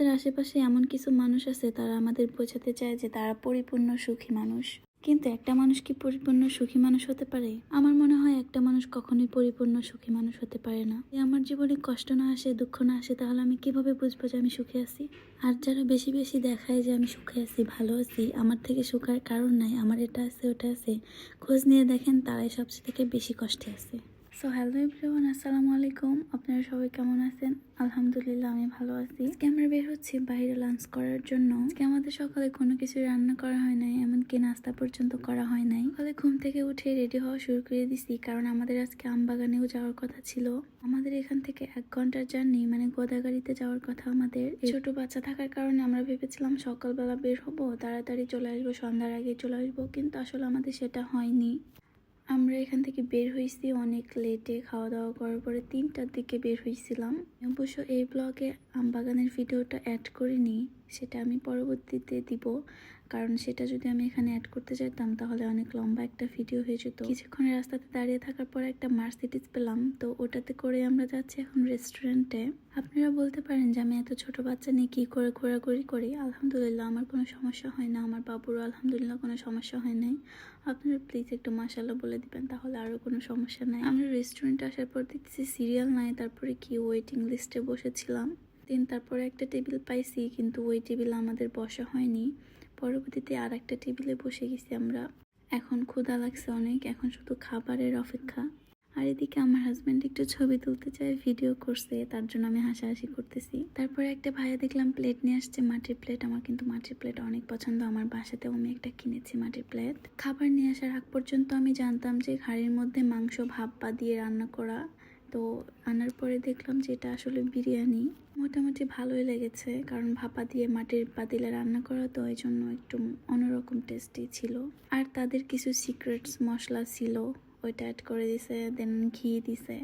আমাদের আশেপাশে এমন কিছু মানুষ আছে তারা আমাদের বোঝাতে চায় যে তারা পরিপূর্ণ সুখী মানুষ, কিন্তু একটা মানুষ কি পরিপূর্ণ সুখী মানুষ হতে পারে? আমার মনে হয় একটা মানুষ কখনোই পরিপূর্ণ সুখী মানুষ হতে পারে না। আমার জীবনে কষ্ট না আসে, দুঃখ না আসে, তাহলে আমি কিভাবে বুঝবো যে আমি সুখে আছি? আর যারা বেশি বেশি দেখায় যে আমি সুখে আছি, ভালো আছি, আমার থেকে সুখের কারণ নাই, আমার এটা আছে ওটা আছে, খোঁজ নিয়ে দেখেন তারাই সবচেয়ে থেকে বেশি কষ্টে আছে। সো হ্যালো এভরিওয়ান, আসসালামু আলাইকুম। আপনারা সবাই কেমন আছেন? আলহামদুলিল্লাহ আমি ভালো আছি। আজকে আমরা বের হচ্ছি বাইরে লাঞ্চ করার জন্য। আজকে আমাদের সকালে কোনো কিছু রান্না করা হয় নাই, এমনকি নাস্তা পর্যন্ত করা হয় নাই। সকালে ঘুম থেকে উঠে রেডি হওয়া শুরু করে দিছি, কারণ আমাদের আজকে আমবাগানেও যাওয়ার কথা ছিল। আমাদের এখান থেকে 1 ঘন্টার জার্নি, মানে গোদাগাড়িতে যাওয়ার কথা আমাদের। ছোট বাচ্চা থাকার কারণে আমরা ভেবেছিলাম সকালবেলা বের হবো, তাড়াতাড়ি চলে আসবো, সন্ধ্যার আগে চলে আসবো, কিন্তু আসলে আমাদের সেটা হয়নি। আমরা এখান থেকে বের হয়েছি অনেক লেটে, খাওয়া দাওয়া করার পরে 3টার দিকে বের হয়েছিলাম। অবশ্য এই ব্লগে আমবাগানের ভিডিওটা অ্যাড করিনি, সেটা আমি পরবর্তীতে দিব, কারণ সেটা যদি আমি এখানে অ্যাড করতে চাইতাম তাহলে অনেক লম্বা একটা ভিডিও হয়ে যেত। কিছুক্ষণের রাস্তাতে দাঁড়িয়ে থাকার পর একটা মার্সিডিজ পেলাম, তো ওটাতে করে আমরা যাচ্ছি এখন রেস্টুরেন্টে। আপনারা বলতে পারেন যে আমি এত ছোট বাচ্চা নিয়ে কী করে ঘোরাঘুরি করি। আলহামদুলিল্লাহ আমার কোনো সমস্যা হয় না, আমার বাবুরও আলহামদুলিল্লাহ কোনো সমস্যা হয় নাই। আপনারা প্লিজ একটু মাশাআল্লাহ বলে দিবেন, তাহলে আরও কোনো সমস্যা নাই। আমরা রেস্টুরেন্টে আসার পর দেখতেছি সিরিয়াল নাই, তারপরে কি ওয়েটিং লিস্টে বসেছিলাম। তারপরে একটা টেবিল পাইছি, কিন্তু ওই টেবিলে আমাদের বসা হয়নি। পরবর্তীতে আর একটা টেবিলে বসে গেছি আমরা। এখন ক্ষুধা লাগছে অনেক, এখন শুধু খাবারের অপেক্ষা। আর এদিকে আমার হাজব্যান্ড একটু ছবি তুলতে চায়, ভিডিও করছে, তার জন্য আমি হাসাহাসি করতেছি। তারপরে একটা ভাইয়া দেখলাম প্লেট নিয়ে আসছে, মাটির প্লেট। আমার কিন্তু মাটির প্লেট অনেক পছন্দ, আমার বাসাতেও আমি একটা কিনেছি মাটির প্লেট। খাবার নিয়ে আসার আগ পর্যন্ত আমি জানতাম যে হাঁড়ির মধ্যে মাংস ভাপা দিয়ে রান্না করা, তো আনার পরে দেখলাম যে এটা আসলে বিরিয়ানি। মোটামুটি ভালোই লেগেছে, কারণ ভাপা দিয়ে মাটির পাতিলে রান্না করা, তো এই জন্য একটু অন্যরকম টেস্টি ছিল। আর তাদের কিছু সিক্রেটস মশলা ছিল, ওইটা অ্যাড করে দিছে, দেন ঘি দিছে।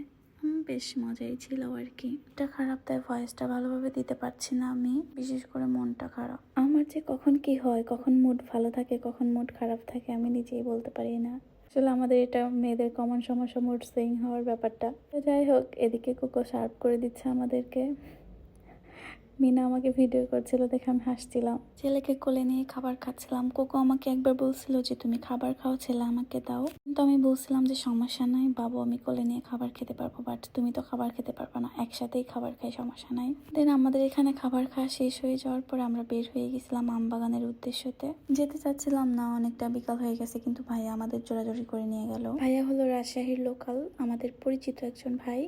বেশ মজাই ছিল আর কি। এটা খারাপ, তাই ভয়েসটা ভালোভাবে দিতে পারছি না আমি, বিশেষ করে মনটা খারাপ। আমার যে কখন কি হয়, কখন মুড ভালো থাকে, কখন মুড খারাপ থাকে, আমি নিজেই বলতে পারি না। আসলে আমাদের এটা মেয়েদের কমন সমস্যা, মুড সুইং হওয়ার ব্যাপারটা। তো যাই হোক, এদিকে কোকো সার্ভ করে দিচ্ছে আমাদেরকে। মিনা আমাকে ভিডিও করছিল দেখে আমি হাসছিলাম। ছেলেকে কোলে নিয়ে খাবার খাচ্ছিলাম। কোকো আমাকে একবার বলছিল যে তুমি খাবার খাও, ছেলে আমাকে দাও, কিন্তু আমি বলছিলাম যে সমস্যা নাই বাবু, আমি কোলে নিয়ে খাবার খেতে পারবো, বাট তুমি তো খাবার খেতে পারবে না, একসাথেই খাবার খাই, সমস্যা নাই। দেন আমাদের এখানে খাবার খাওয়া শেষ হয়ে যাওয়ার পর আমরা বের হয়ে গেছিলাম আমবাগানের উদ্দেশ্যতে। যেতে চাচ্ছিলাম না, অনেকটা বিকাল হয়ে গেছে, কিন্তু ভাইয়া আমাদের জোরাজোরি করে নিয়ে গেল। ভাইয়া হলো রাজশাহীর লোকাল, আমাদের পরিচিত একজন ভাই।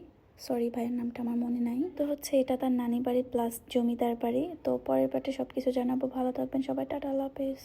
সরি, ভাইয়ের নামটা আমার মনে নাই। তো হচ্ছে এটা তার নানি বাড়ি প্লাস জমিদার বাড়ি। তো পরের পার্টে সবকিছু জানাবো। ভালো থাকবেন সবাই, টাটা, আল্লাহ হাফেজ।